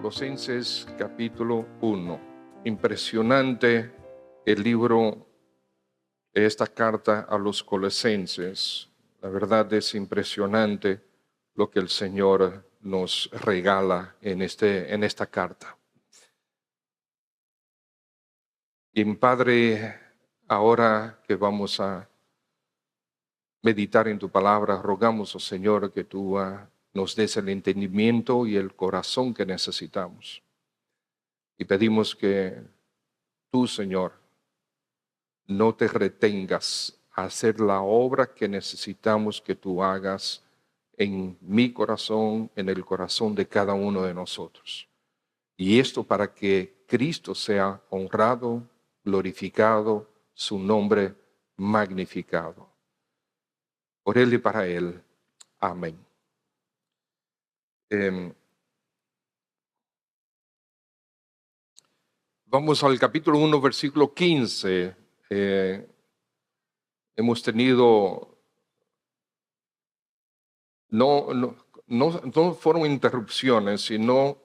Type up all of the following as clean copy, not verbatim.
Colosenses capítulo 1. Impresionante el libro de esta carta a los colosenses. La verdad es impresionante lo que el Señor nos regala en esta carta. Y Padre, ahora que vamos a meditar en tu palabra, rogamos, oh Señor, que tú nos des el entendimiento y el corazón que necesitamos. Y pedimos que tú, Señor, no te retengas a hacer la obra que necesitamos que tú hagas en mi corazón, en el corazón de cada uno de nosotros. Y esto para que Cristo sea honrado, glorificado, su nombre magnificado. Por Él y para Él. Amén. Vamos al capítulo 1, versículo 15. Hemos tenido, no fueron interrupciones, sino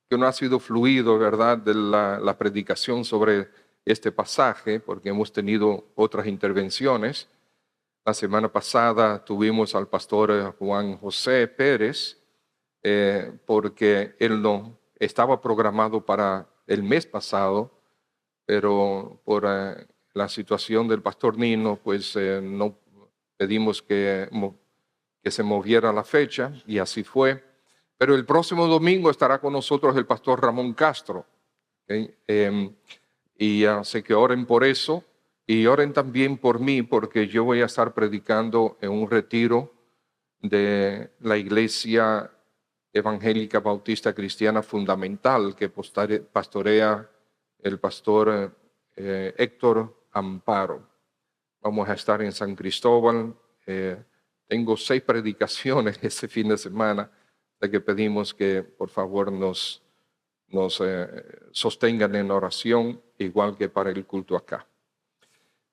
que no ha sido fluido, ¿verdad?, de la predicación sobre este pasaje, porque hemos tenido otras intervenciones. La semana pasada tuvimos al pastor Juan José Pérez, porque él no estaba programado para el mes pasado, pero por la situación del pastor Nino, pues no pedimos que se moviera la fecha, y así fue. Pero el próximo domingo estará con nosotros el pastor Ramón Castro. ¿Okay? Y sé que oren por eso, y oren también por mí, porque yo voy a estar predicando en un retiro de la Iglesia Evangélica Bautista Cristiana Fundamental que pastorea el pastor Héctor Amparo. Vamos a estar en San Cristóbal. Tengo 6 predicaciones ese fin de semana, de que pedimos que por favor nos sostengan en oración, igual que para el culto acá.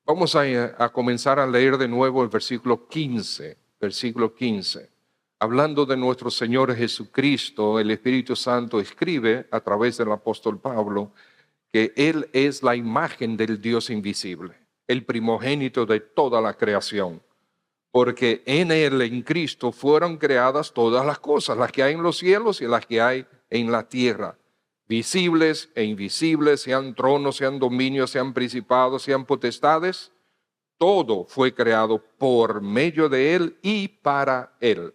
Vamos a comenzar a leer de nuevo el versículo 15. Versículo 15. Hablando de nuestro Señor Jesucristo, el Espíritu Santo escribe a través del apóstol Pablo que Él es la imagen del Dios invisible, el primogénito de toda la creación. Porque en Él, en Cristo, fueron creadas todas las cosas, las que hay en los cielos y las que hay en la tierra, visibles e invisibles, sean tronos, sean dominios, sean principados, sean potestades. Todo fue creado por medio de Él y para Él.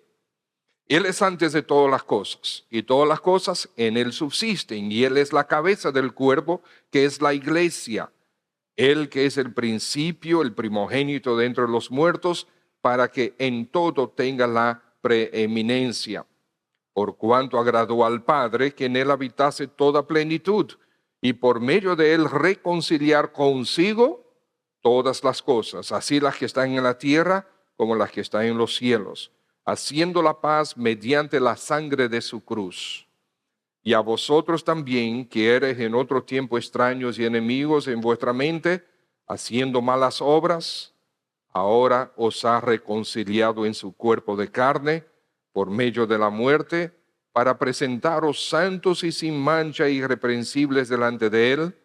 Él es antes de todas las cosas, y todas las cosas en Él subsisten, y Él es la cabeza del cuerpo, que es la iglesia. Él que es el principio, el primogénito de entre los muertos, para que en todo tenga la preeminencia. Por cuanto agradó al Padre que en Él habitase toda plenitud, y por medio de Él reconciliar consigo todas las cosas, así las que están en la tierra como las que están en los cielos, haciendo la paz mediante la sangre de su cruz. Y a vosotros también, que eres en otro tiempo extraños y enemigos en vuestra mente, haciendo malas obras, ahora os ha reconciliado en su cuerpo de carne, por medio de la muerte, para presentaros santos y sin mancha y irreprensibles delante de Él,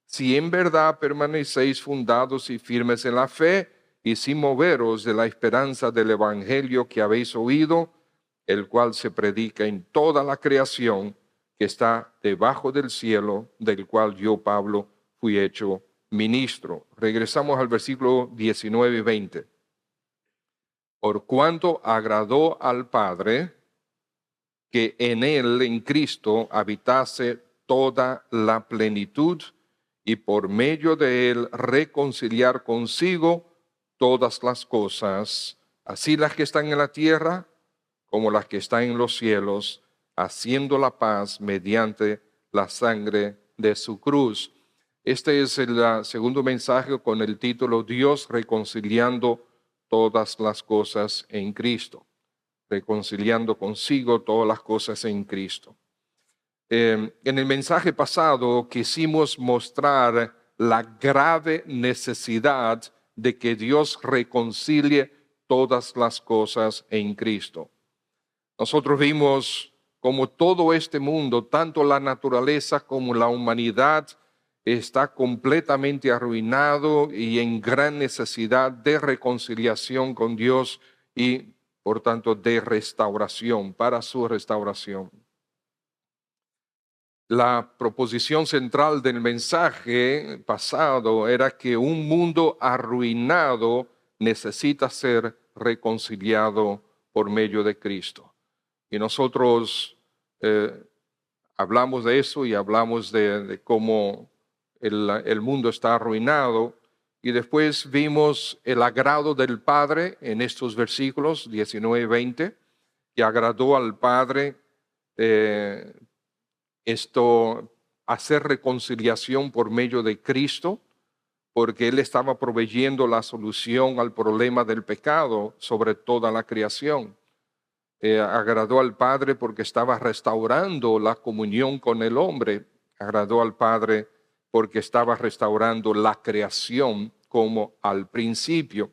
si en verdad permanecéis fundados y firmes en la fe, y sin moveros de la esperanza del evangelio que habéis oído, el cual se predica en toda la creación que está debajo del cielo, del cual yo, Pablo, fui hecho ministro. Regresamos al versículo 19 y 20. Por cuanto agradó al Padre que en Él, en Cristo, habitase toda la plenitud, y por medio de Él reconciliar consigo todas las cosas, así las que están en la tierra como las que están en los cielos, haciendo la paz mediante la sangre de su cruz. Este es el segundo mensaje con el título Dios reconciliando todas las cosas en Cristo. Reconciliando consigo todas las cosas en Cristo. En el mensaje pasado quisimos mostrar la grave necesidad de que Dios reconcilie todas las cosas en Cristo. Nosotros vimos como todo este mundo, tanto la naturaleza como la humanidad, está completamente arruinado y en gran necesidad de reconciliación con Dios y, por tanto, de restauración, para su restauración. La proposición central del mensaje pasado era que un mundo arruinado necesita ser reconciliado por medio de Cristo. Y nosotros hablamos de eso y hablamos de cómo el mundo está arruinado. Y después vimos el agrado del Padre en estos versículos 19 y 20, que agradó al Padre hacer reconciliación por medio de Cristo, porque Él estaba proveyendo la solución al problema del pecado sobre toda la creación. Agradó al Padre porque estaba restaurando la comunión con el hombre. Agradó al Padre porque estaba restaurando la creación como al principio.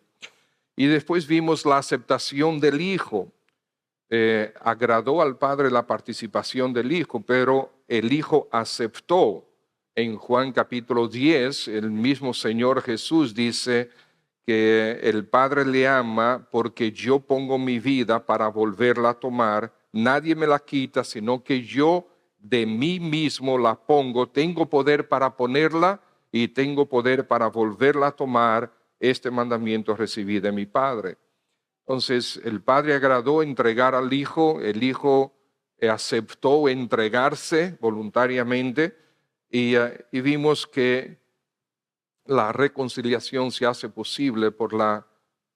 Y después vimos la aceptación del Hijo. Agradó al Padre la participación del Hijo, pero el Hijo aceptó. En Juan capítulo 10, el mismo Señor Jesús dice que el Padre le ama porque yo pongo mi vida para volverla a tomar. Nadie me la quita, sino que yo de mí mismo la pongo. Tengo poder para ponerla y tengo poder para volverla a tomar. Este mandamiento recibí de mi Padre. Entonces, el Padre agradó entregar al Hijo, el Hijo aceptó entregarse voluntariamente y vimos que la reconciliación se hace posible por la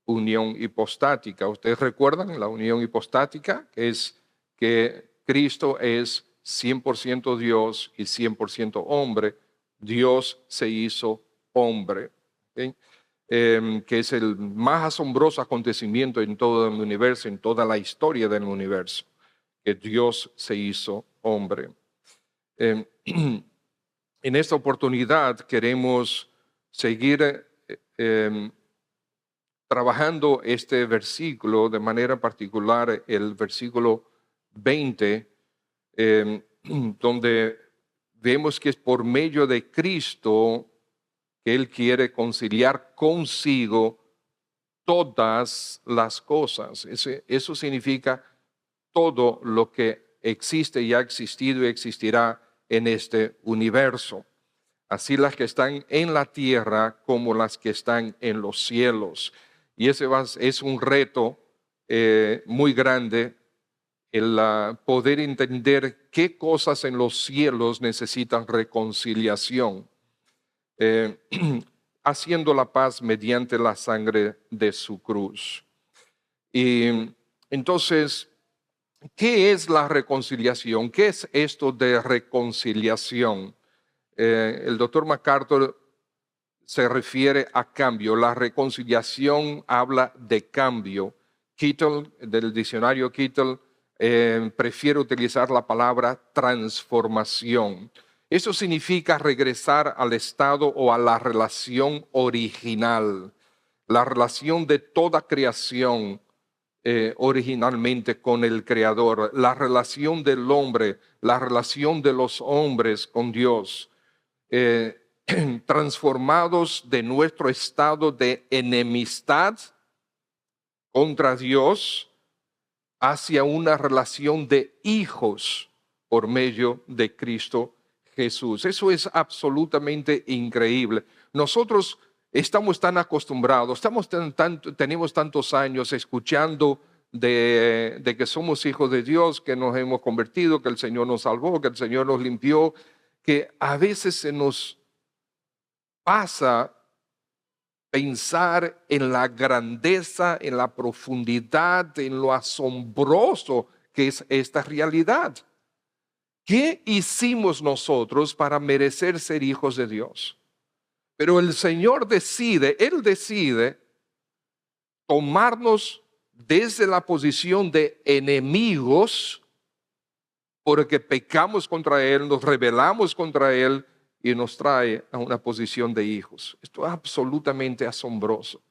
unión hipostática. ¿Ustedes recuerdan la unión hipostática? Es que Cristo es 100% Dios y 100% hombre. Dios se hizo hombre. ¿Okay? Que es el más asombroso acontecimiento en todo el universo, en toda la historia del universo, que Dios se hizo hombre. En esta oportunidad queremos seguir trabajando este versículo, de manera particular el versículo 20, donde vemos que es por medio de Cristo que Él quiere conciliar consigo todas las cosas. Eso significa todo lo que existe y ha existido y existirá en este universo. Así las que están en la tierra como las que están en los cielos. Y ese es un reto muy grande, el poder entender qué cosas en los cielos necesitan reconciliación. Haciendo la paz mediante la sangre de su cruz. Y entonces, ¿qué es la reconciliación? ¿Qué es esto de reconciliación? El doctor MacArthur se refiere a cambio. La reconciliación habla de cambio. Kittel, del diccionario Kittel, prefiere utilizar la palabra transformación. Eso significa regresar al estado o a la relación original, la relación de toda creación originalmente con el Creador, la relación del hombre, la relación de los hombres con Dios, transformados de nuestro estado de enemistad contra Dios hacia una relación de hijos por medio de Cristo Jesús. Eso es absolutamente increíble. Nosotros estamos tan acostumbrados, tenemos tantos años escuchando de que somos hijos de Dios, que nos hemos convertido, que el Señor nos salvó, que el Señor nos limpió, que a veces se nos pasa pensar en la grandeza, en la profundidad, en lo asombroso que es esta realidad. ¿Qué hicimos nosotros para merecer ser hijos de Dios? Pero el Señor Él decide tomarnos desde la posición de enemigos, porque pecamos contra Él, nos rebelamos contra Él y nos trae a una posición de hijos. Esto es absolutamente asombroso.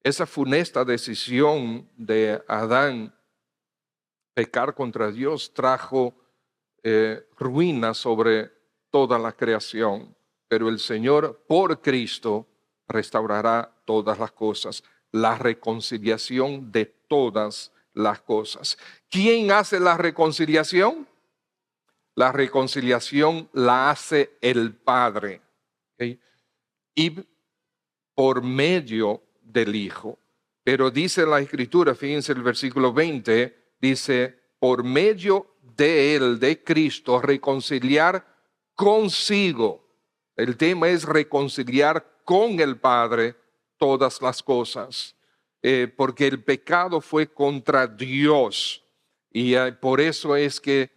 Esa funesta decisión de Adán pecar contra Dios trajo ruina sobre toda la creación, pero el Señor por Cristo restaurará todas las cosas, la reconciliación de todas las cosas. ¿Quién hace la reconciliación? La reconciliación la hace el Padre, ¿okay? Y por medio del Hijo. Pero dice la Escritura, fíjense el versículo 20, dice, por medio de Él, de Cristo, reconciliar consigo. El tema es reconciliar con el Padre todas las cosas, porque el pecado fue contra Dios. Y por eso es que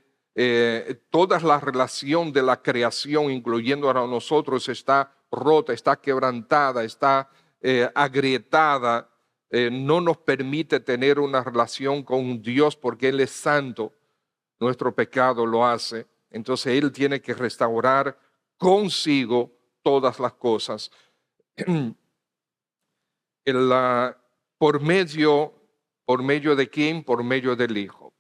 toda la relación de la creación, incluyendo a nosotros, está rota, está quebrantada, está agrietada. No nos permite tener una relación con Dios porque Él es santo. Nuestro pecado lo hace. Entonces Él tiene que restaurar consigo todas las cosas. ¿Por medio de quién? Por medio del Hijo.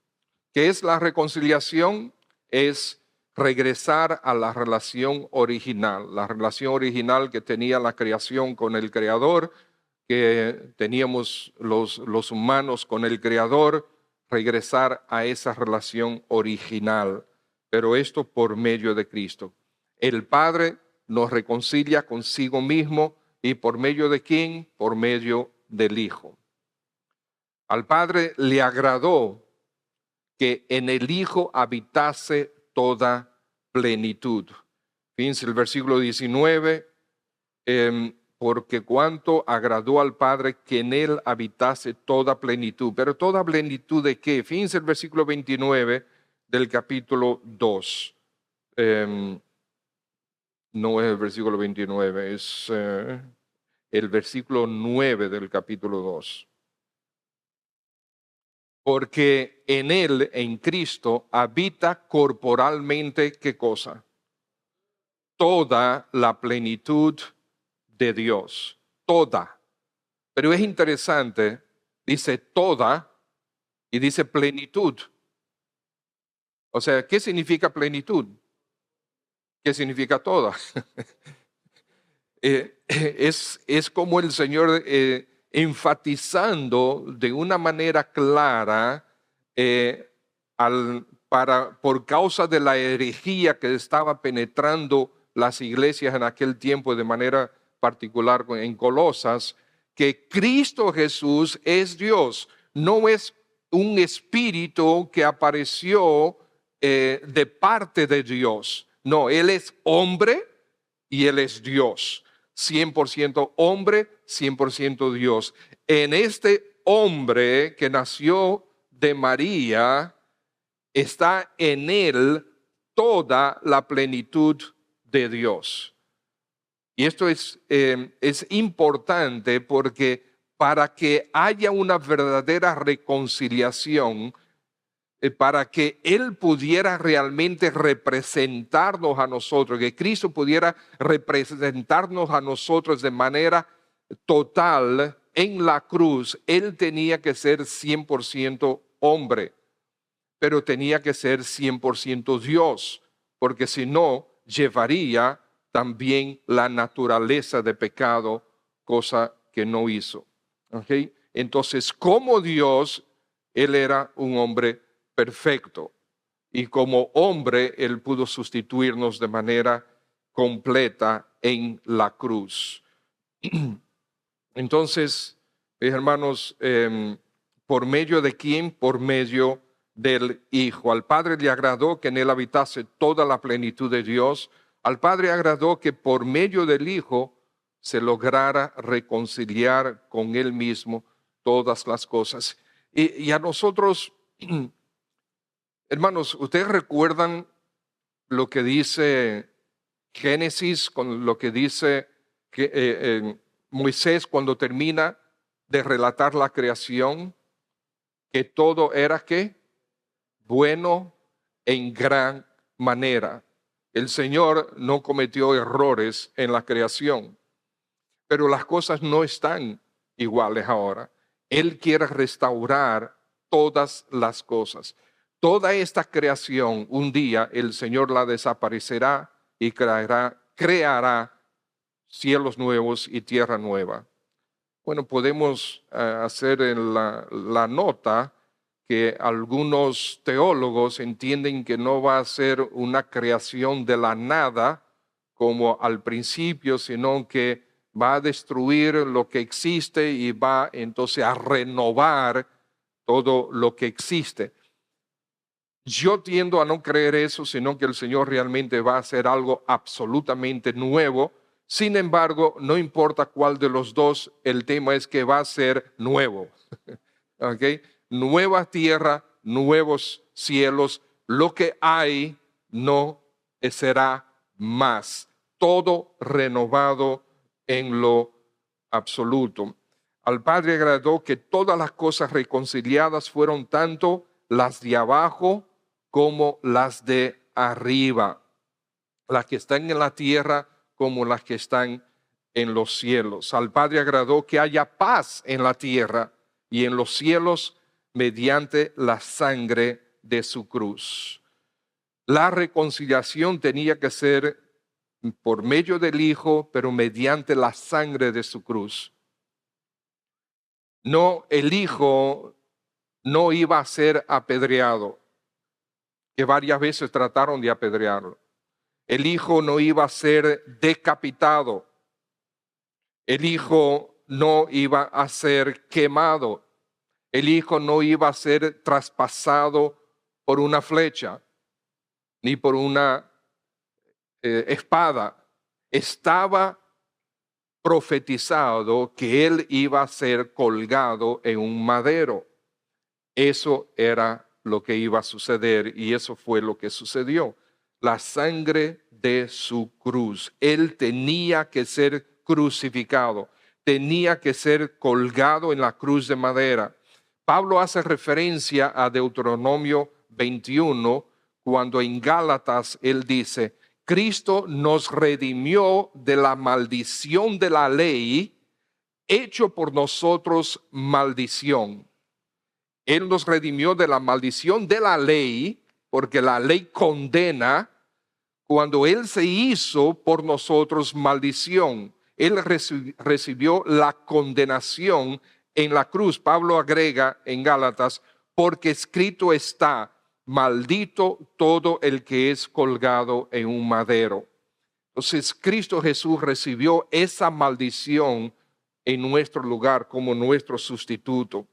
¿Qué es la reconciliación? Es regresar a la relación original que tenía la creación con el Creador, que teníamos los humanos con el Creador, regresar a esa relación original, pero esto por medio de Cristo. El Padre nos reconcilia consigo mismo, y ¿por medio de quién? Por medio del Hijo. Al Padre le agradó que en el Hijo habitase toda plenitud. Fíjense el versículo 19, porque cuanto agradó al Padre que en Él habitase toda plenitud. Pero ¿toda plenitud de qué? Fíjense el versículo 29 del capítulo 2. No es el versículo 29, es el versículo 9 del capítulo 2. Porque en Él, en Cristo, habita corporalmente, ¿qué cosa? Toda la plenitud de Dios, toda. Pero es interesante, dice toda y dice plenitud. O sea, ¿qué significa plenitud? ¿Qué significa toda? Es como el Señor enfatizando de una manera clara por causa de la herejía que estaba penetrando las iglesias en aquel tiempo, de manera particular en Colosas, que Cristo Jesús es Dios, no es un espíritu que apareció de parte de Dios. No, Él es hombre y Él es Dios. 100% hombre, 100% Dios. En este hombre que nació de María, está en Él toda la plenitud de Dios. Y esto es importante porque para que haya una verdadera reconciliación, para que Él pudiera realmente representarnos a nosotros, que Cristo pudiera representarnos a nosotros de manera total en la cruz, Él tenía que ser 100% hombre, pero tenía que ser 100% Dios, porque si no, llevaría también la naturaleza de pecado, cosa que no hizo. ¿Okay? Entonces, como Dios, Él era un hombre perfecto, y como hombre Él pudo sustituirnos de manera completa en la cruz. Entonces, mis hermanos, ¿por medio de quién? Por medio del Hijo. Al Padre le agradó que en Él habitase toda la plenitud de Dios. Al Padre agradó que por medio del Hijo se lograra reconciliar con Él mismo todas las cosas. Y a nosotros, hermanos, ¿ustedes recuerdan lo que dice Génesis, con lo que dice Moisés cuando termina de relatar la creación? Que todo era ¿qué? Bueno en gran manera. El Señor no cometió errores en la creación, pero las cosas no están iguales ahora. Él quiere restaurar todas las cosas. Toda esta creación, un día el Señor la desaparecerá y creará cielos nuevos y tierra nueva. Bueno, podemos hacer la nota que algunos teólogos entienden que no va a ser una creación de la nada como al principio, sino que va a destruir lo que existe y va entonces a renovar todo lo que existe. Yo tiendo a no creer eso, sino que el Señor realmente va a hacer algo absolutamente nuevo. Sin embargo, no importa cuál de los dos, el tema es que va a ser nuevo. ¿Ok? Nueva tierra, nuevos cielos. Lo que hay no será más. Todo renovado en lo absoluto. Al Padre agradó que todas las cosas reconciliadas fueron tanto las de abajo como las de arriba, las que están en la tierra como las que están en los cielos. Al Padre agradó que haya paz en la tierra y en los cielos mediante la sangre de su cruz. La reconciliación tenía que ser por medio del Hijo, pero mediante la sangre de su cruz. No, el Hijo no iba a ser apedreado, que varias veces trataron de apedrearlo. El Hijo no iba a ser decapitado. El Hijo no iba a ser quemado. El Hijo no iba a ser traspasado por una flecha, ni por una espada. Estaba profetizado que Él iba a ser colgado en un madero. Eso era lo que iba a suceder y eso fue lo que sucedió. La sangre de su cruz. Él tenía que ser crucificado, tenía que ser colgado en la cruz de madera. Pablo hace referencia a Deuteronomio 21 cuando en Gálatas él dice: Cristo nos redimió de la maldición de la ley, hecho por nosotros maldición. Él nos redimió de la maldición de la ley, porque la ley condena. Cuando Él se hizo por nosotros maldición, Él recibió la condenación en la cruz. Pablo agrega en Gálatas: porque escrito está, maldito todo el que es colgado en un madero. Entonces Cristo Jesús recibió esa maldición en nuestro lugar como nuestro sustituto.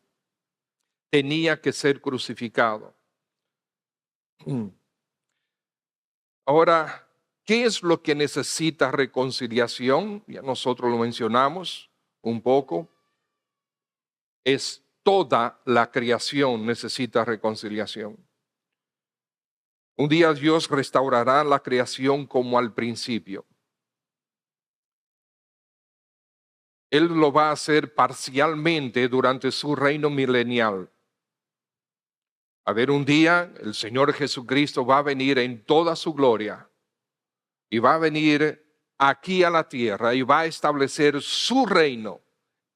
Tenía que ser crucificado. Ahora, ¿qué es lo que necesita reconciliación? Ya nosotros lo mencionamos un poco. Es toda la creación necesita reconciliación. Un día Dios restaurará la creación como al principio. Él lo va a hacer parcialmente durante su reino milenial. A ver, un día el Señor Jesucristo va a venir en toda su gloria y va a venir aquí a la tierra y va a establecer su reino.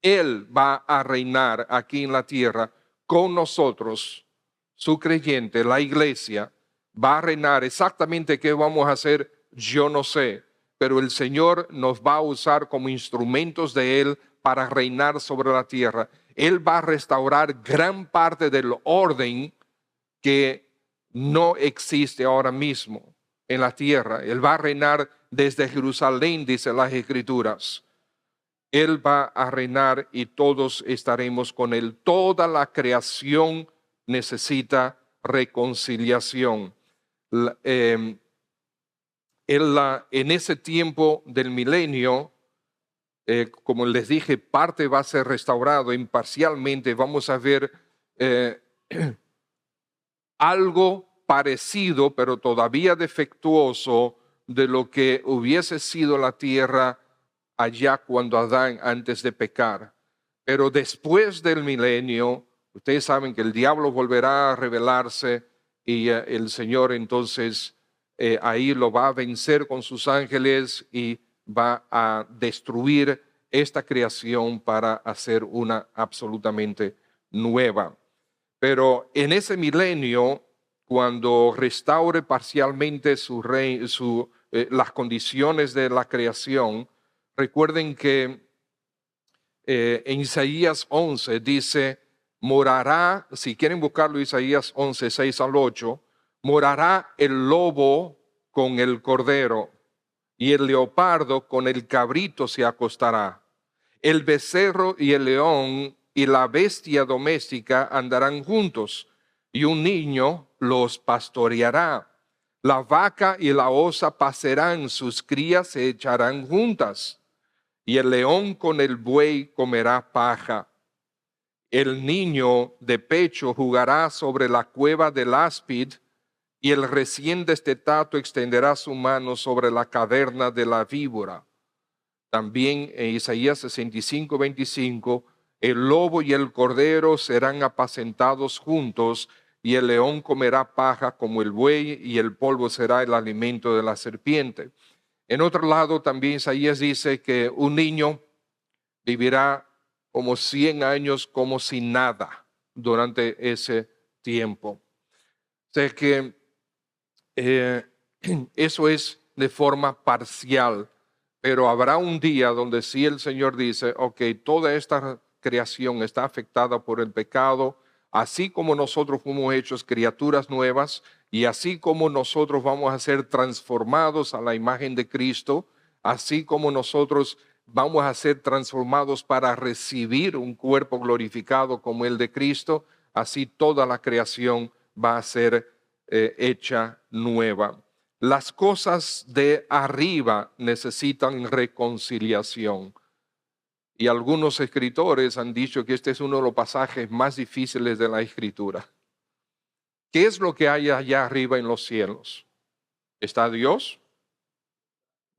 Él va a reinar aquí en la tierra con nosotros, su creyente, la iglesia. Va a reinar. Exactamente qué vamos a hacer, yo no sé, pero el Señor nos va a usar como instrumentos de Él para reinar sobre la tierra. Él va a restaurar gran parte del orden que no existe ahora mismo en la tierra. Él va a reinar desde Jerusalén, dice las Escrituras. Él va a reinar y todos estaremos con Él. Toda la creación necesita reconciliación. En ese tiempo del milenio, como les dije, parte va a ser restaurado imparcialmente. Vamos a ver algo parecido, pero todavía defectuoso, de lo que hubiese sido la tierra allá cuando Adán antes de pecar. Pero después del milenio, ustedes saben que el diablo volverá a rebelarse y el Señor entonces ahí lo va a vencer con sus ángeles y va a destruir esta creación para hacer una absolutamente nueva. Pero en ese milenio, cuando restaure parcialmente las condiciones de la creación. Recuerden que en Isaías 11 dice, morará, si quieren buscarlo, Isaías 11, 6 al 8, morará el lobo con el cordero y el leopardo con el cabrito se acostará. El becerro y el león y la bestia doméstica andarán juntos, y un niño los pastoreará. La vaca y la osa pasarán, sus crías se echarán juntas, y el león con el buey comerá paja. El niño de pecho jugará sobre la cueva del áspid, y el recién destetato extenderá su mano sobre la caverna de la víbora. También en Isaías 65, 25, el lobo y el cordero serán apacentados juntos, y el león comerá paja como el buey, y el polvo será el alimento de la serpiente. En otro lado también Isaías dice que un niño vivirá como 100 años como sin nada durante ese tiempo. O sea que eso es de forma parcial, pero habrá un día donde sí el Señor dice, ok, toda esta creación está afectada por el pecado, así como nosotros fuimos hechos criaturas nuevas y así como nosotros vamos a ser transformados a la imagen de Cristo, así como nosotros vamos a ser transformados para recibir un cuerpo glorificado como el de Cristo, así toda la creación va a ser hecha nueva. Las cosas de arriba necesitan reconciliación. Y algunos escritores han dicho que este es uno de los pasajes más difíciles de la Escritura. ¿Qué es lo que hay allá arriba en los cielos? ¿Está Dios?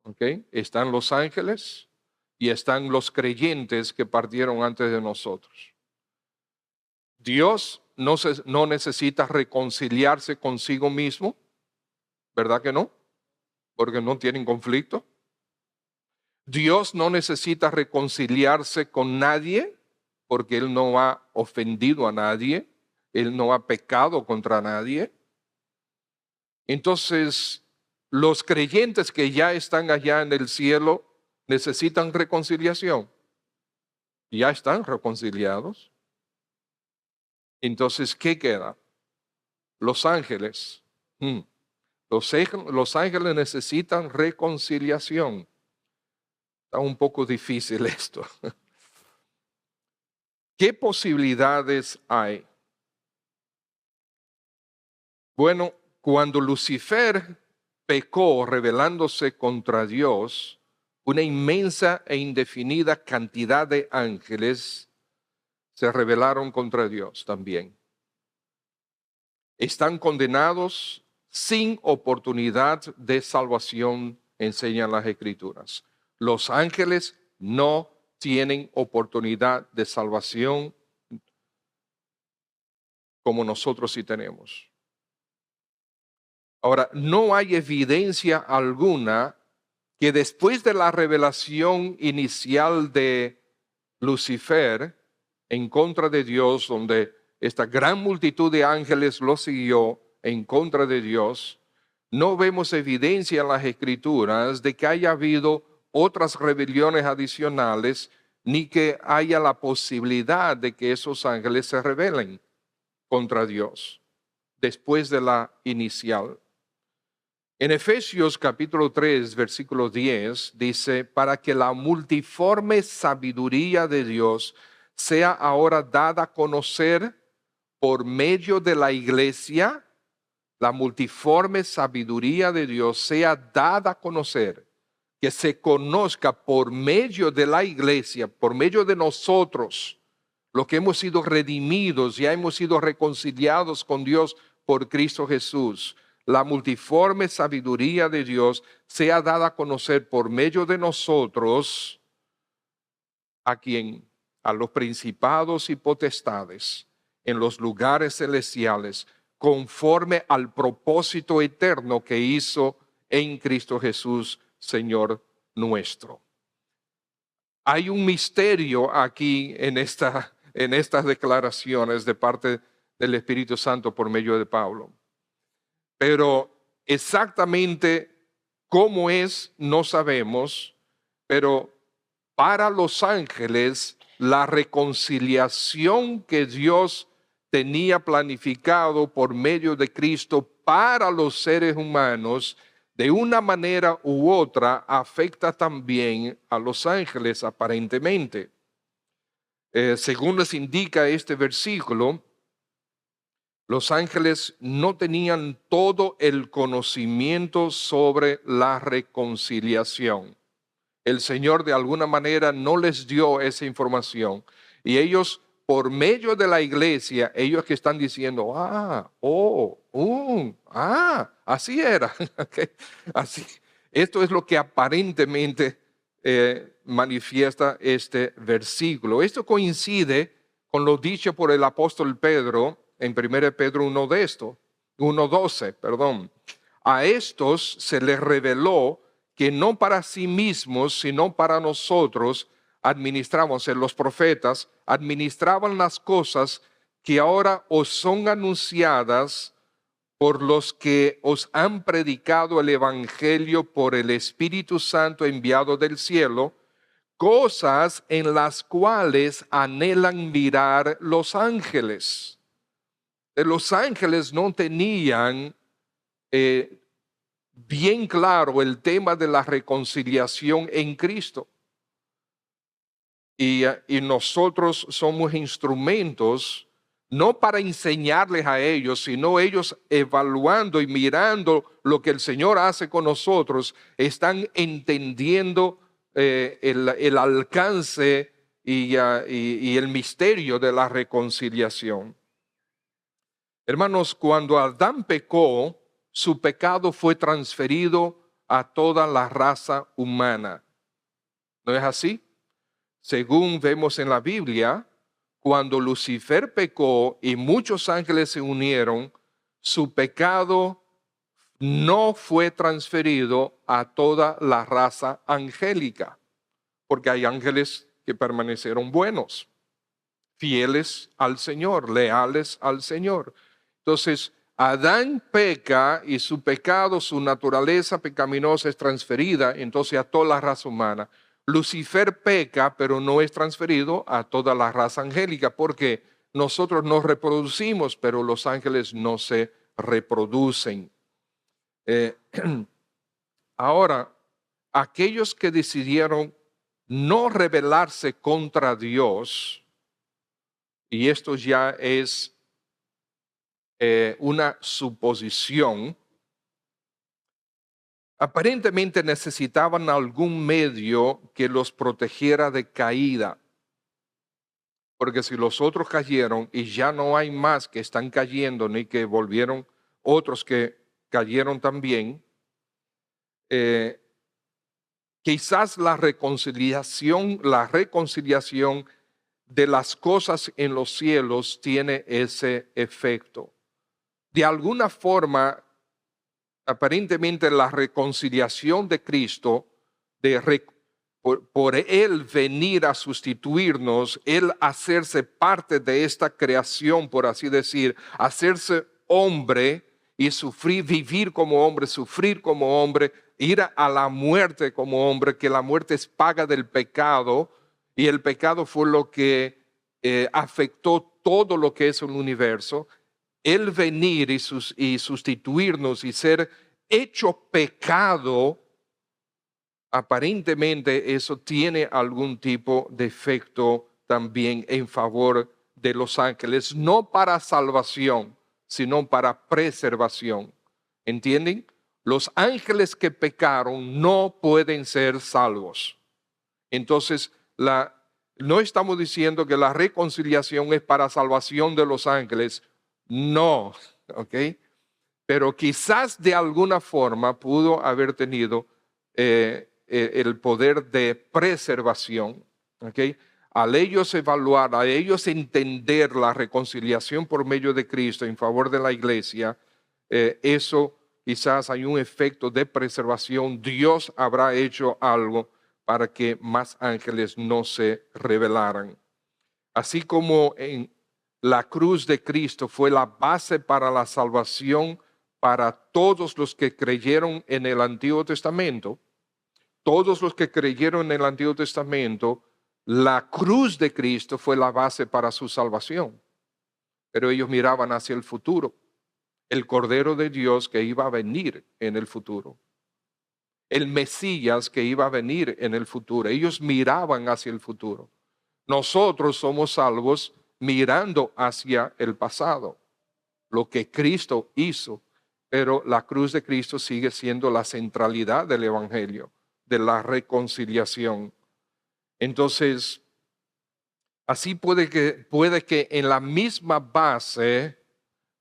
¿Okay? Están los ángeles y están los creyentes que partieron antes de nosotros. Dios no necesita reconciliarse consigo mismo, ¿verdad que no? Porque no tienen conflicto. Dios no necesita reconciliarse con nadie porque Él no ha ofendido a nadie, Él no ha pecado contra nadie. Entonces, los creyentes que ya están allá en el cielo necesitan reconciliación. Ya están reconciliados. Entonces, ¿qué queda? Los ángeles. Los ángeles necesitan reconciliación. Está un poco difícil esto. ¿Qué posibilidades hay? Bueno, cuando Lucifer pecó rebelándose contra Dios, una inmensa e indefinida cantidad de ángeles se rebelaron contra Dios también. Están condenados sin oportunidad de salvación, enseñan las Escrituras. Los ángeles no tienen oportunidad de salvación como nosotros sí tenemos. Ahora, no hay evidencia alguna que después de la revelación inicial de Lucifer en contra de Dios, donde esta gran multitud de ángeles lo siguió en contra de Dios, no vemos evidencia en las Escrituras de que haya habido otras rebeliones adicionales, ni que haya la posibilidad de que esos ángeles se rebelen contra Dios después de la inicial. En Efesios capítulo 3, versículo 10, dice, para que la multiforme sabiduría de Dios sea ahora dada a conocer por medio de la iglesia, la multiforme sabiduría de Dios sea dada a conocer, que se conozca por medio de la iglesia, por medio de nosotros, los que hemos sido redimidos, ya hemos sido reconciliados con Dios por Cristo Jesús. La multiforme sabiduría de Dios sea dada a conocer por medio de nosotros, ¿a quién? A los principados y potestades en los lugares celestiales, conforme al propósito eterno que hizo en Cristo Jesús, Señor nuestro. Hay un misterio aquí en estas declaraciones de parte del Espíritu Santo por medio de Pablo. pero exactamente cómo es no sabemos, pero para los ángeles la reconciliación que Dios tenía planificado por medio de Cristo para los seres humanos, de una manera u otra, afecta también a los ángeles aparentemente. Según les indica este versículo, los ángeles no tenían todo el conocimiento sobre la reconciliación. El Señor de alguna manera no les dio esa información. Y ellos, por medio de la iglesia, ellos que están diciendo, así era. Así. Esto es lo que aparentemente manifiesta este versículo. Esto coincide con lo dicho por el apóstol Pedro en 1 Pedro 1:12, perdón. A estos se les reveló que no para sí mismos, sino para nosotros administramos, los profetas administraban las cosas que ahora os son anunciadas por los que os han predicado el Evangelio por el Espíritu Santo enviado del cielo, cosas en las cuales anhelan mirar los ángeles. Los ángeles no tenían bien claro el tema de la reconciliación en Cristo. Y nosotros somos instrumentos no para enseñarles a ellos, sino ellos evaluando y mirando lo que el Señor hace con nosotros, están entendiendo el alcance y el misterio de la reconciliación. Hermanos, cuando Adán pecó, su pecado fue transferido a toda la raza humana. ¿No es así? Según vemos en la Biblia, cuando Lucifer pecó y muchos ángeles se unieron, su pecado no fue transferido a toda la raza angélica, porque hay ángeles que permanecieron buenos, fieles al Señor, leales al Señor. Entonces, Adán peca y su pecado, su naturaleza pecaminosa es transferida entonces a toda la raza humana. Lucifer peca, pero no es transferido a toda la raza angélica, porque nosotros nos reproducimos, pero los ángeles no se reproducen. Ahora, aquellos que decidieron no rebelarse contra Dios, y esto ya es una suposición, aparentemente necesitaban algún medio que los protegiera de caída, porque si los otros cayeron y ya no hay más que están cayendo ni que volvieron otros que cayeron también, quizás la reconciliación de las cosas en los cielos tiene ese efecto. De alguna forma, aparentemente la reconciliación de Cristo, por Él venir a sustituirnos, Él hacerse parte de esta creación, por así decir, hacerse hombre y sufrir, vivir como hombre, sufrir como hombre, ir a la muerte como hombre, que la muerte es paga del pecado, y el pecado fue lo que afectó todo lo que es el universo. Él venir y sustituirnos y ser hecho pecado, aparentemente eso tiene algún tipo de efecto también en favor de los ángeles, no para salvación, sino para preservación. ¿Entienden? Los ángeles que pecaron no pueden ser salvos. Entonces, no estamos diciendo que la reconciliación es para salvación de los ángeles. No, ¿ok? Pero quizás de alguna forma pudo haber tenido el poder de preservación, ¿ok? Al ellos evaluar, a ellos entender la reconciliación por medio de Cristo en favor de la iglesia, eso quizás hay un efecto de preservación. Dios habrá hecho algo para que más ángeles no se rebelaran. Así como en la cruz de Cristo fue la base para la salvación para todos los que creyeron en el Antiguo Testamento. Todos los que creyeron en el Antiguo Testamento, la cruz de Cristo fue la base para su salvación. Pero ellos miraban hacia el futuro, el Cordero de Dios que iba a venir en el futuro, el Mesías que iba a venir en el futuro. Ellos miraban hacia el futuro. Nosotros somos salvos mirando hacia el pasado, lo que Cristo hizo, pero la cruz de Cristo sigue siendo la centralidad del Evangelio, de la reconciliación. Entonces, así puede que en la misma base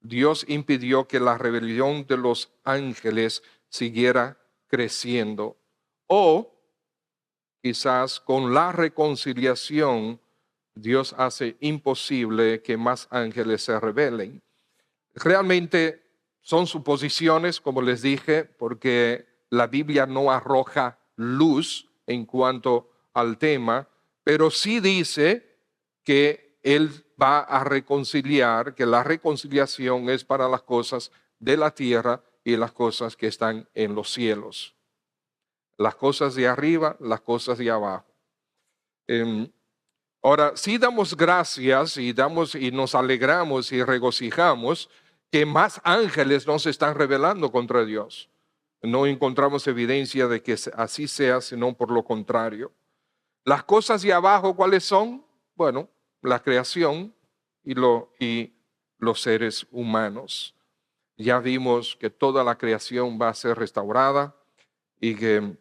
Dios impidió que la rebelión de los ángeles siguiera creciendo. O quizás con la reconciliación Dios hace imposible que más ángeles se rebelen. Realmente son suposiciones, como les dije, porque la Biblia no arroja luz en cuanto al tema, pero sí dice que Él va a reconciliar, que la reconciliación es para las cosas de la tierra y las cosas que están en los cielos. Las cosas de arriba, las cosas de abajo. Ahora, sí damos gracias y nos alegramos y regocijamos que más ángeles no se están rebelando contra Dios. No encontramos evidencia de que así sea, sino por lo contrario. Las cosas de abajo, ¿cuáles son? Bueno, la creación y los seres humanos. Ya vimos que toda la creación va a ser restaurada y que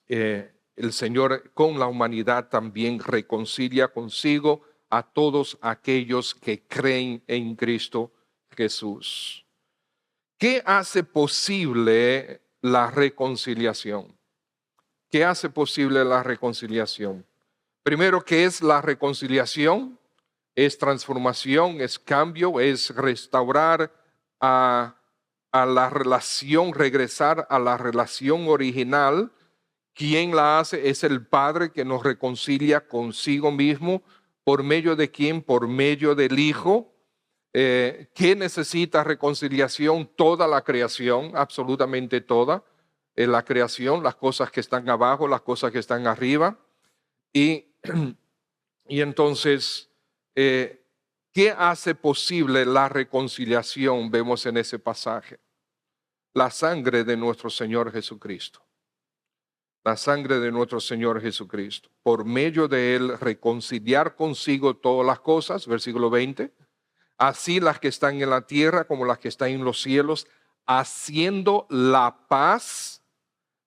el Señor con la humanidad también reconcilia consigo a todos aquellos que creen en Cristo Jesús. ¿Qué hace posible la reconciliación? ¿Qué hace posible la reconciliación? Primero, ¿qué es la reconciliación? Es transformación, es cambio, es restaurar a la relación, regresar a la relación original. ¿Quién la hace? Es el Padre que nos reconcilia consigo mismo. ¿Por medio de quién? Por medio del Hijo. ¿Qué necesita reconciliación? Toda la creación, absolutamente toda. La creación, las cosas que están abajo, las cosas que están arriba. Y entonces, ¿qué hace posible la reconciliación? Vemos en ese pasaje. La sangre de nuestro Señor Jesucristo. La sangre de nuestro Señor Jesucristo. Por medio de Él reconciliar consigo todas las cosas, versículo 20. Así las que están en la tierra como las que están en los cielos, haciendo la paz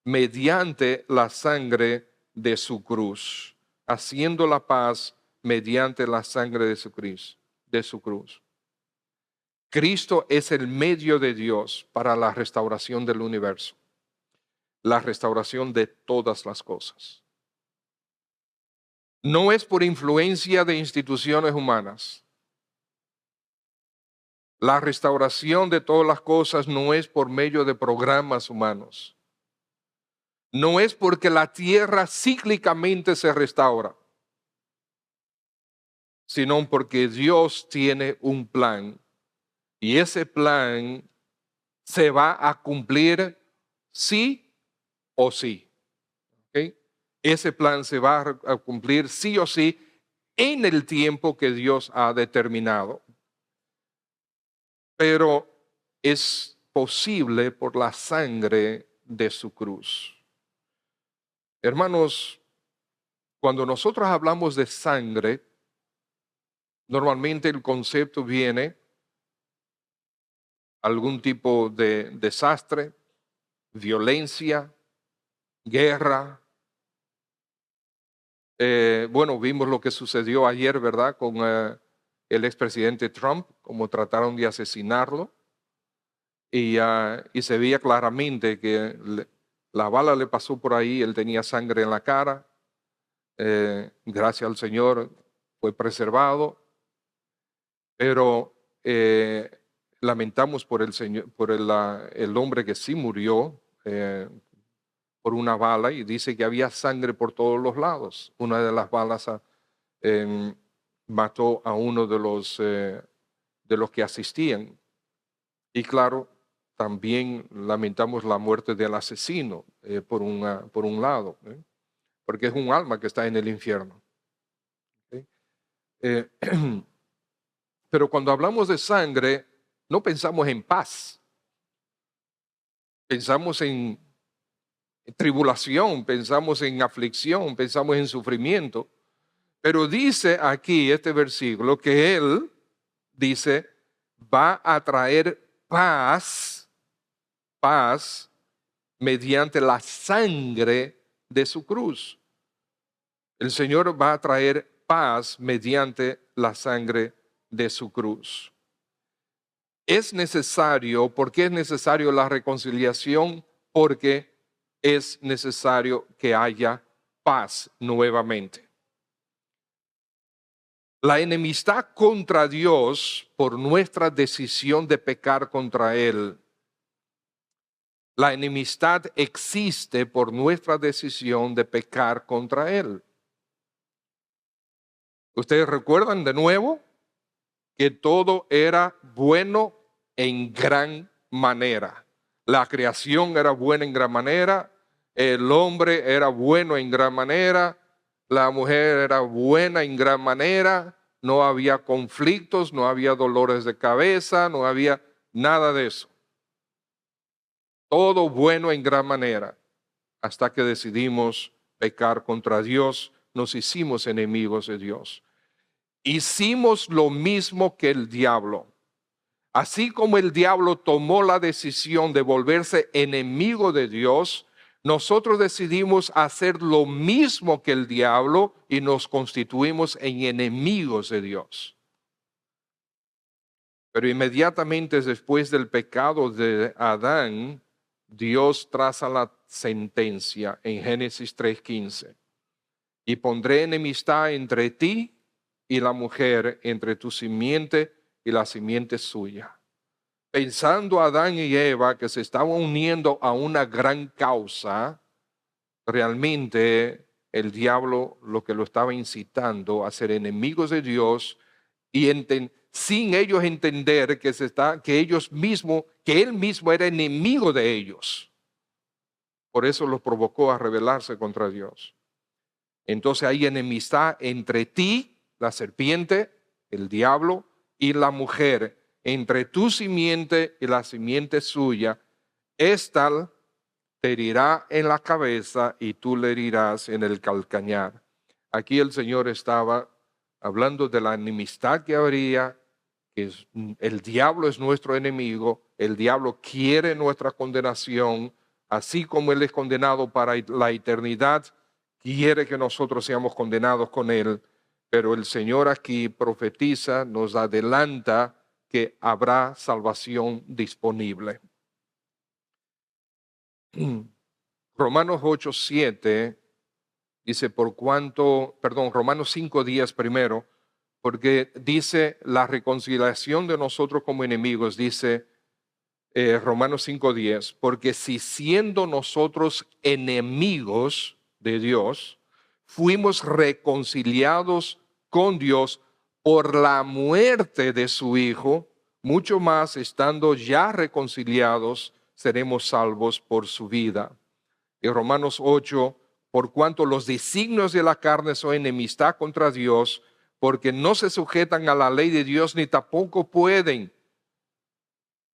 mediante la sangre de su cruz. Haciendo la paz mediante la sangre de su cruz. Cristo es el medio de Dios para la restauración del universo. La restauración de todas las cosas. No es por influencia de instituciones humanas. La restauración de todas las cosas no es por medio de programas humanos. No es porque la tierra cíclicamente se restaura, sino porque Dios tiene un plan. Y ese plan se va a cumplir sí o sí. ¿Okay? Ese plan se va a cumplir sí o sí en el tiempo que Dios ha determinado. Pero es posible por la sangre de su cruz. Hermanos, cuando nosotros hablamos de sangre, normalmente el concepto viene algún tipo de desastre, violencia, guerra. Bueno, vimos lo que sucedió ayer, ¿verdad? Con el expresidente Trump, cómo trataron de asesinarlo. Y se veía claramente que la bala le pasó por ahí, él tenía sangre en la cara. Gracias al Señor fue preservado. Pero lamentamos por el Señor, por el hombre que sí murió por una bala, y dice que había sangre por todos los lados. Una de las balas mató a uno de los que asistían. Y claro, también lamentamos la muerte del asesino, por un lado, porque es un alma que está en el infierno. ¿Ok? Eh, pero cuando hablamos de sangre, no pensamos en paz, pensamos en tribulación, pensamos en aflicción, pensamos en sufrimiento. Pero dice aquí este versículo que Él, dice, va a traer paz mediante la sangre de su cruz. El Señor va a traer paz mediante la sangre de su cruz. Es necesario, ¿por qué es necesario la reconciliación? Porque es necesario que haya paz nuevamente. La enemistad contra Dios por nuestra decisión de pecar contra Él. La enemistad existe por nuestra decisión de pecar contra Él. Ustedes recuerdan de nuevo que todo era bueno en gran manera. La creación era buena en gran manera, el hombre era bueno en gran manera, la mujer era buena en gran manera, no había conflictos, no había dolores de cabeza, no había nada de eso. Todo bueno en gran manera, hasta que decidimos pecar contra Dios, nos hicimos enemigos de Dios. Hicimos lo mismo que el diablo. Así como el diablo tomó la decisión de volverse enemigo de Dios, nosotros decidimos hacer lo mismo que el diablo y nos constituimos en enemigos de Dios. Pero inmediatamente después del pecado de Adán, Dios traza la sentencia en Génesis 3:15. Y pondré enemistad entre ti y la mujer, entre tu simiente y la simiente suya. Pensando Adán y Eva que se estaban uniendo a una gran causa, realmente el diablo lo que lo estaba incitando a ser enemigos de Dios y sin ellos entender que él mismo era enemigo de ellos. Por eso los provocó a rebelarse contra Dios. Entonces hay enemistad entre ti, la serpiente, el diablo, y la mujer, entre tu simiente y la simiente suya. Esta te herirá en la cabeza y tú le herirás en el calcañar. Aquí el Señor estaba hablando de la enemistad que habría, el diablo es nuestro enemigo, el diablo quiere nuestra condenación, así como Él es condenado para la eternidad, quiere que nosotros seamos condenados con Él, pero el Señor aquí profetiza, nos adelanta que habrá salvación disponible. Romanos 8:7 dice, Romanos 5:10 primero, porque dice la reconciliación de nosotros como enemigos, dice Romanos 5:10, porque si siendo nosotros enemigos de Dios, fuimos reconciliados con Dios por la muerte de su Hijo, mucho más estando ya reconciliados, seremos salvos por su vida. Y Romanos 8, por cuanto los designios de la carne son enemistad contra Dios, porque no se sujetan a la ley de Dios ni tampoco pueden.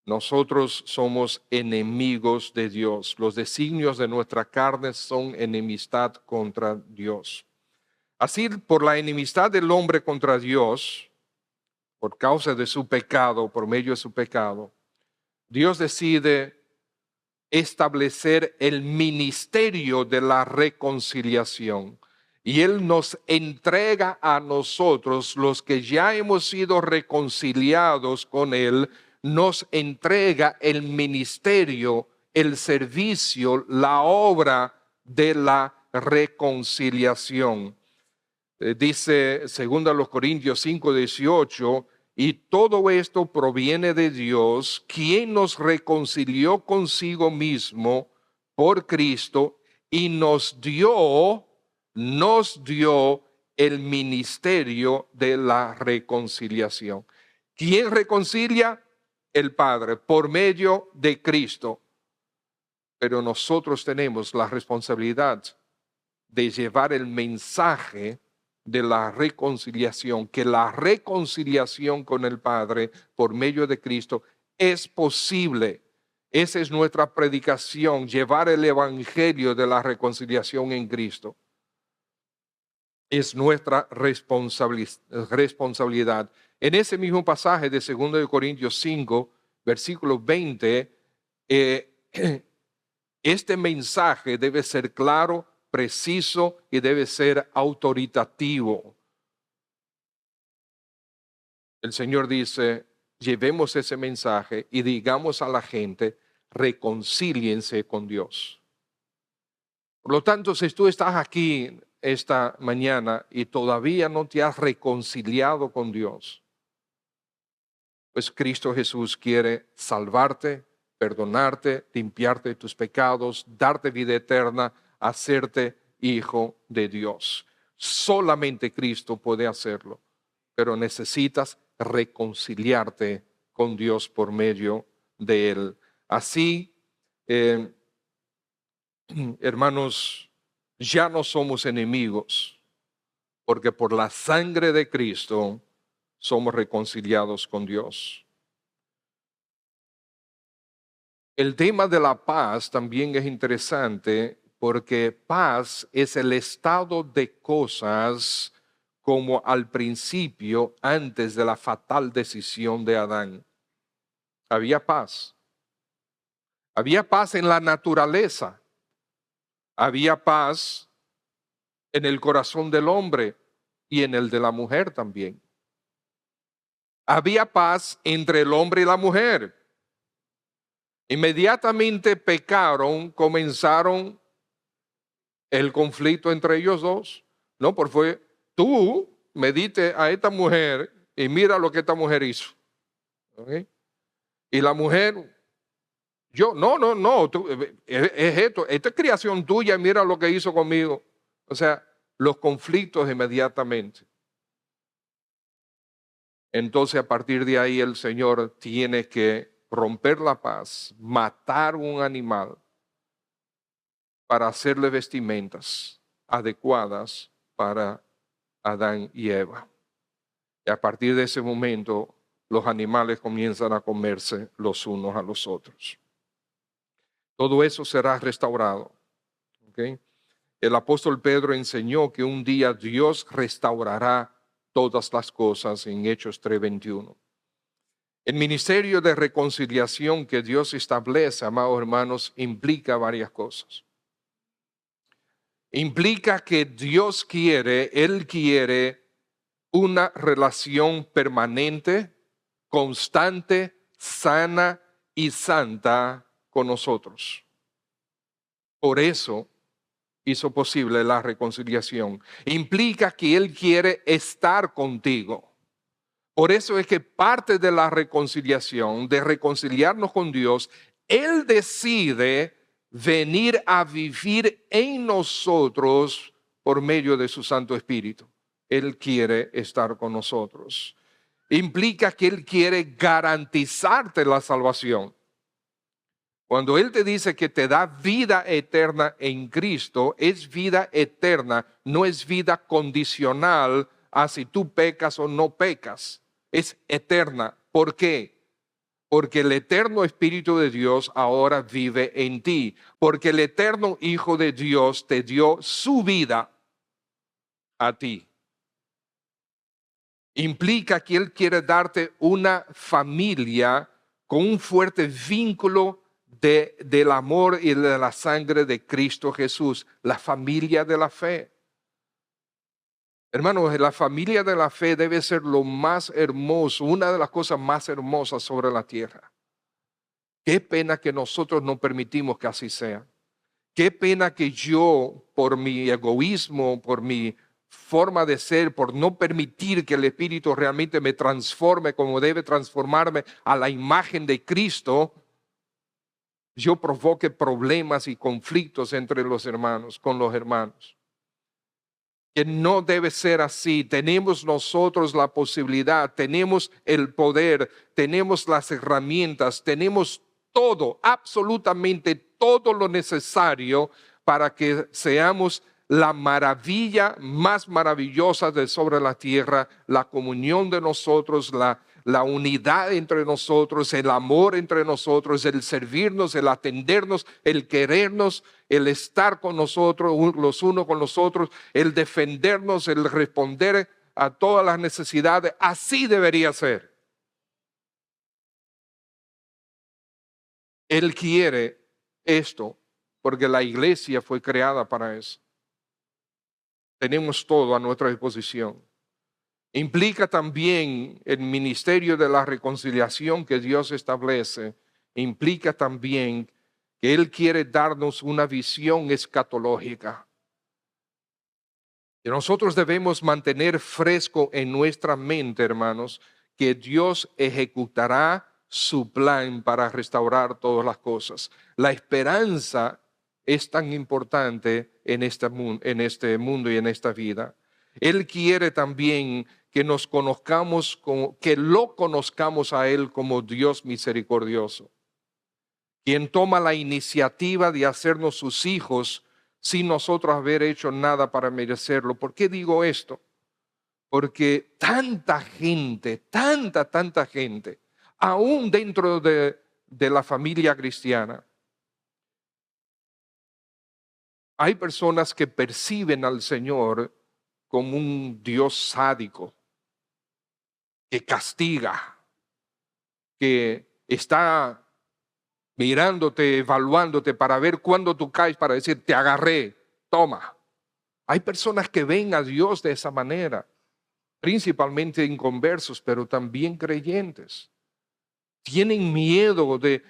Nosotros somos enemigos de Dios. Los designios de nuestra carne son enemistad contra Dios. Así, por la enemistad del hombre contra Dios, por causa de su pecado, por medio de su pecado, Dios decide establecer el ministerio de la reconciliación. Y Él nos entrega a nosotros, los que ya hemos sido reconciliados con Él, nos entrega el ministerio, el servicio, la obra de la reconciliación. Dice 2 Corintios 5:18, y todo esto proviene de Dios, quien nos reconcilió consigo mismo por Cristo y nos dio el ministerio de la reconciliación. ¿Quién reconcilia? el Padre por medio de Cristo. Pero nosotros tenemos la responsabilidad de llevar el mensaje de la reconciliación, que la reconciliación con el Padre por medio de Cristo es posible. Esa es nuestra predicación, llevar el evangelio de la reconciliación en Cristo. Es nuestra responsabilidad. En ese mismo pasaje de 2 Corintios 5, versículo 20, este mensaje debe ser claro, preciso y debe ser autoritativo. El Señor dice, llevemos ese mensaje y digamos a la gente, reconcíliense con Dios. Por lo tanto, si tú estás aquí esta mañana y todavía no te has reconciliado con Dios, pues Cristo Jesús quiere salvarte, perdonarte, limpiarte de tus pecados, darte vida eterna, hacerte hijo de Dios. Solamente Cristo puede hacerlo, pero necesitas reconciliarte con Dios por medio de Él. Así, hermanos, ya no somos enemigos, porque por la sangre de Cristo somos reconciliados con Dios. El tema de la paz también es interesante porque paz es el estado de cosas como al principio, antes de la fatal decisión de Adán. Había paz. Había paz en la naturaleza. Había paz en el corazón del hombre y en el de la mujer también. Había paz entre el hombre y la mujer. Inmediatamente pecaron, comenzaron el conflicto entre ellos dos. No, porque fue, tú me diste a esta mujer y mira lo que esta mujer hizo. ¿Okay? Y la mujer, yo, no, es esto, esta es creación tuya, mira lo que hizo conmigo. O sea, los conflictos inmediatamente. Entonces, a partir de ahí, el Señor tiene que romper la paz, matar un animal para hacerle vestimentas adecuadas para Adán y Eva. Y a partir de ese momento, los animales comienzan a comerse los unos a los otros. Todo eso será restaurado. ¿Okay? El apóstol Pedro enseñó que un día Dios restaurará todas las cosas en Hechos 3:21. El ministerio de reconciliación que Dios establece, amados hermanos, implica varias cosas. Implica que Dios quiere, Él quiere una relación permanente, constante, sana y santa con nosotros. Por eso hizo posible la reconciliación. Implica que Él quiere estar contigo. Por eso es que parte de la reconciliación, de reconciliarnos con Dios, Él decide venir a vivir en nosotros por medio de su Santo Espíritu. Él quiere estar con nosotros. Implica que Él quiere garantizarte la salvación. Cuando Él te dice que te da vida eterna en Cristo, es vida eterna, no es vida condicional a si tú pecas o no pecas. Es eterna. ¿Por qué? Porque el eterno Espíritu de Dios ahora vive en ti. Porque el eterno Hijo de Dios te dio su vida a ti. Implica que Él quiere darte una familia con un fuerte vínculo del amor y de la sangre de Cristo Jesús, la familia de la fe. Hermanos, la familia de la fe debe ser lo más hermoso, una de las cosas más hermosas sobre la tierra. Qué pena que nosotros no permitimos que así sea. Qué pena que yo, por mi egoísmo, por mi forma de ser, por no permitir que el Espíritu realmente me transforme como debe transformarme a la imagen de Cristo, yo provoque problemas y conflictos entre los hermanos, con los hermanos. que no debe ser así. Tenemos nosotros la posibilidad, tenemos el poder, tenemos las herramientas, tenemos todo, absolutamente todo lo necesario para que seamos la maravilla más maravillosa de sobre la tierra, la comunión de nosotros, la unidad entre nosotros, el amor entre nosotros, el servirnos, el atendernos, el querernos, el estar con nosotros, los unos con los otros, el defendernos, el responder a todas las necesidades. Así debería ser. Él quiere esto porque la iglesia fue creada para eso. Tenemos todo a nuestra disposición. Implica también el ministerio de la reconciliación que Dios establece. Implica también que Él quiere darnos una visión escatológica. Y nosotros debemos mantener fresco en nuestra mente, hermanos, que Dios ejecutará su plan para restaurar todas las cosas. La esperanza es tan importante en este mundo y en esta vida. Él quiere también que nos conozcamos, que lo conozcamos a Él como Dios misericordioso, quien toma la iniciativa de hacernos sus hijos sin nosotros haber hecho nada para merecerlo. ¿Por qué digo esto? Porque tanta gente, tanta gente, aún dentro de la familia cristiana, hay personas que perciben al Señor como un Dios sádico, que castiga, que está mirándote, evaluándote para ver cuándo tú caes, para decir, te agarré, toma. Hay personas que ven a Dios de esa manera, principalmente inconversos, pero también creyentes. Tienen miedo de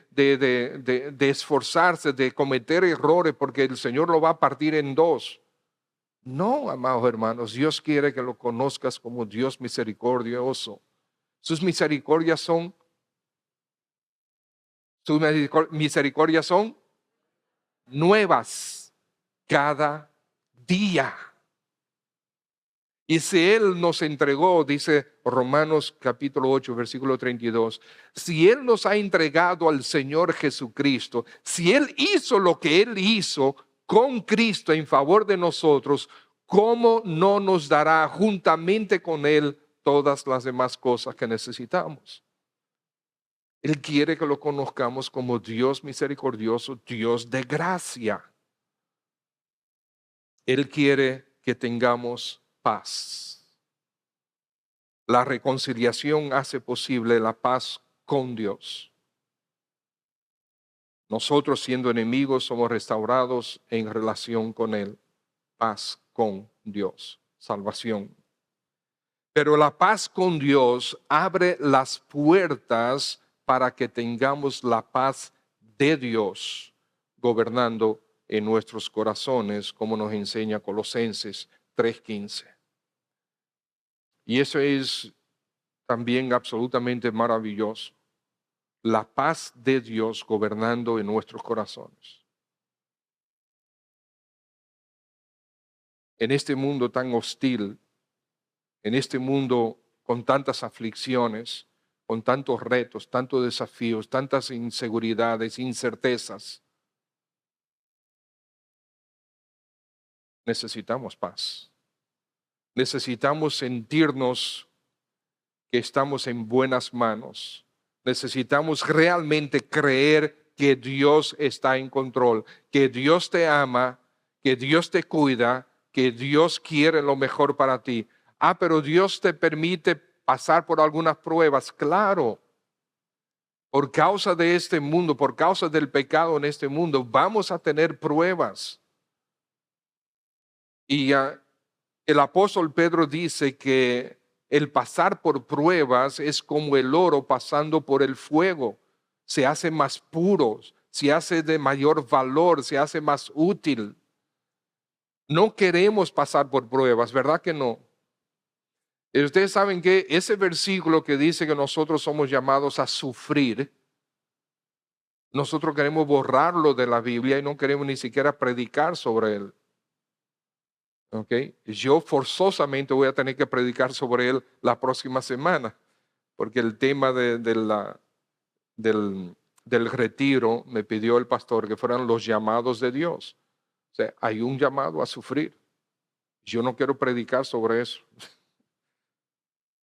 esforzarse, de cometer errores, porque el Señor lo va a partir en dos. No, amados hermanos, Dios quiere que lo conozcas como Dios misericordioso. Sus misericordias son nuevas cada día. Y si Él nos entregó, dice Romanos capítulo 8, versículo 32, si Él nos ha entregado al Señor Jesucristo, si Él hizo lo que Él hizo con Cristo en favor de nosotros, ¿cómo no nos dará juntamente con Él todas las demás cosas que necesitamos? Él quiere que lo conozcamos como Dios misericordioso, Dios de gracia. Él quiere que tengamos paz. La reconciliación hace posible la paz con Dios. Nosotros, siendo enemigos, somos restaurados en relación con Él. Paz con Dios, salvación. Pero la paz con Dios abre las puertas para que tengamos la paz de Dios gobernando en nuestros corazones, como nos enseña Colosenses 3:15. Y eso es también absolutamente maravilloso. La paz de Dios gobernando en nuestros corazones. En este mundo tan hostil, en este mundo con tantas aflicciones, con tantos retos, tantos desafíos, tantas inseguridades, incertezas, necesitamos paz. Necesitamos sentirnos que estamos en buenas manos. Necesitamos realmente creer que Dios está en control, que Dios te ama, que Dios te cuida, que Dios quiere lo mejor para ti. Pero Dios te permite pasar por algunas pruebas. Claro, por causa de este mundo, por causa del pecado en este mundo, vamos a tener pruebas. Y el apóstol Pedro dice que el pasar por pruebas es como el oro pasando por el fuego. Se hace más puro, se hace de mayor valor, se hace más útil. No queremos pasar por pruebas, ¿verdad que no? Y ustedes saben que ese versículo que dice que nosotros somos llamados a sufrir, nosotros queremos borrarlo de la Biblia y no queremos ni siquiera predicar sobre él. ¿ok? Yo forzosamente voy a tener que predicar sobre él la próxima semana, porque el tema del, del retiro me pidió el pastor que fueran los llamados de Dios. O sea, hay un llamado a sufrir. Yo no quiero predicar sobre eso,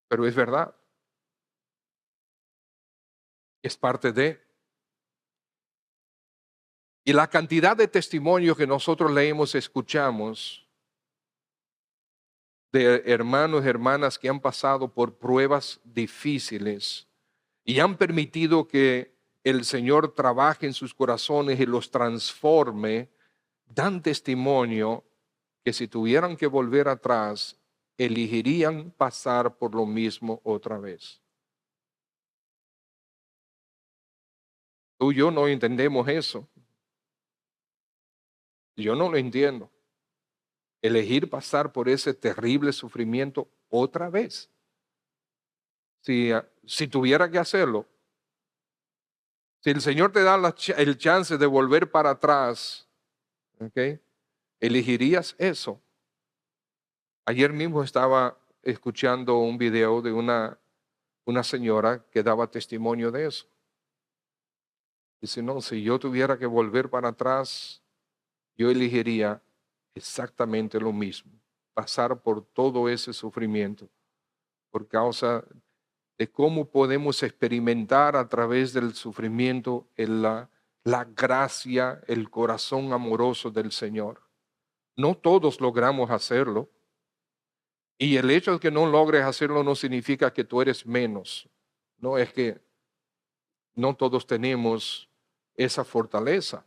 pero es verdad, es parte de. Y la cantidad de testimonios que nosotros leemos, escuchamos de hermanos y hermanas que han pasado por pruebas difíciles y han permitido que el Señor trabaje en sus corazones y los transforme, dan testimonio que si tuvieran que volver atrás, elegirían pasar por lo mismo otra vez. Tú y yo no entendemos eso. Yo no lo entiendo. Elegir pasar por ese terrible sufrimiento otra vez. Si tuviera que hacerlo, si el Señor te da el chance de volver para atrás, ¿ok? ¿Elegirías eso? Ayer mismo estaba escuchando un video de una señora que daba testimonio de eso. Dice, no, si yo tuviera que volver para atrás, yo elegiría exactamente lo mismo, pasar por todo ese sufrimiento por causa de cómo podemos experimentar a través del sufrimiento la gracia, el corazón amoroso del Señor. No todos logramos hacerlo. Y el hecho de que no logres hacerlo no significa que tú eres menos. No, es que no todos tenemos esa fortaleza.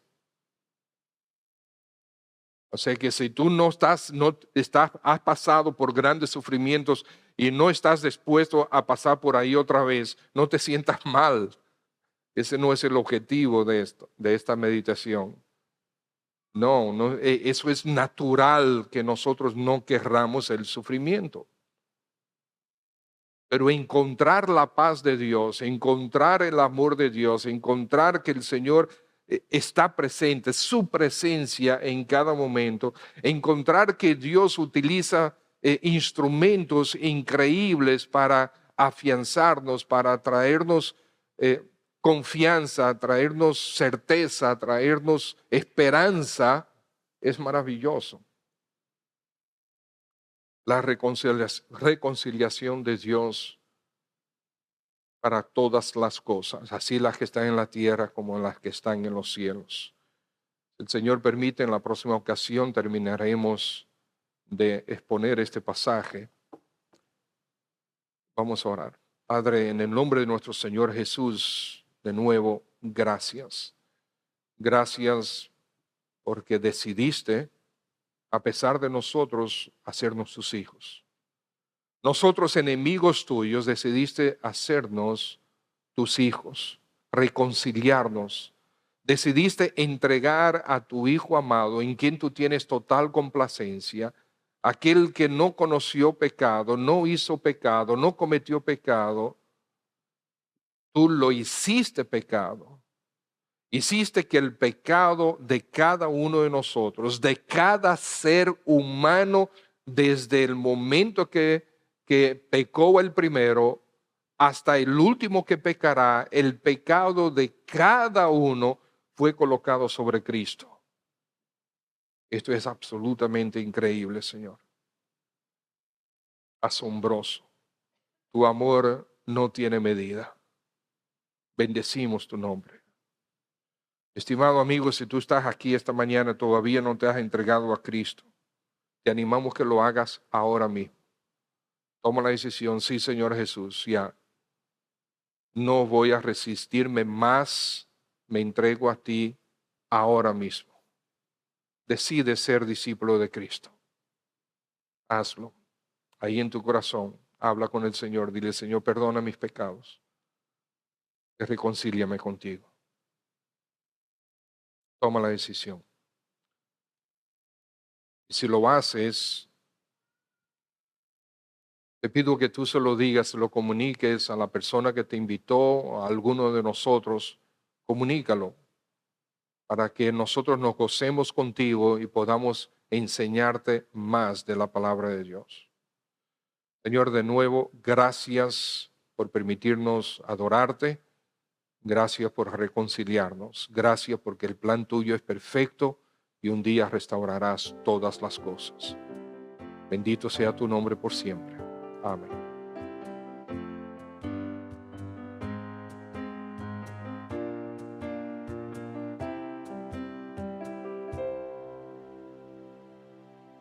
O sea que si tú has pasado por grandes sufrimientos y no estás dispuesto a pasar por ahí otra vez, no te sientas mal. Ese no es el objetivo de esta meditación. No, no, eso es natural que nosotros no querramos el sufrimiento. Pero encontrar la paz de Dios, encontrar el amor de Dios, encontrar que el Señor está presente, su presencia en cada momento, encontrar que Dios utiliza instrumentos increíbles para afianzarnos, para traernos confianza, traernos certeza, traernos esperanza, es maravilloso. La reconciliación de Dios para todas las cosas, así las que están en la tierra como las que están en los cielos. El Señor permite, en la próxima ocasión terminaremos de exponer este pasaje. Vamos a orar. Padre, en el nombre de nuestro Señor Jesús, de nuevo, gracias. Gracias porque decidiste, a pesar de nosotros, hacernos tus hijos. Nosotros, enemigos tuyos, decidiste hacernos tus hijos, reconciliarnos. Decidiste entregar a tu Hijo amado, en quien tú tienes total complacencia, aquel que no conoció pecado, no hizo pecado, no cometió pecado. Tú lo hiciste pecado. Hiciste que el pecado de cada uno de nosotros, de cada ser humano, desde el momento que pecó el primero hasta el último que pecará, el pecado de cada uno fue colocado sobre Cristo. Esto es absolutamente increíble, Señor. Asombroso. Tu amor no tiene medida. Bendecimos tu nombre. Estimado amigo, si tú estás aquí esta mañana, todavía no te has entregado a Cristo, te animamos que lo hagas ahora mismo. Toma la decisión, sí, Señor Jesús, ya no voy a resistirme más, me entrego a ti ahora mismo. Decide ser discípulo de Cristo. Hazlo. Ahí en tu corazón, habla con el Señor, dile, Señor, perdona mis pecados y reconcíliame contigo. Toma la decisión. Y si lo haces, te pido que tú se lo digas, se lo comuniques a la persona que te invitó, a alguno de nosotros, comunícalo para que nosotros nos gocemos contigo y podamos enseñarte más de la palabra de Dios. Señor, de nuevo, gracias por permitirnos adorarte. Gracias por reconciliarnos. Gracias porque el plan tuyo es perfecto y un día restaurarás todas las cosas. Bendito sea tu nombre por siempre. Amén.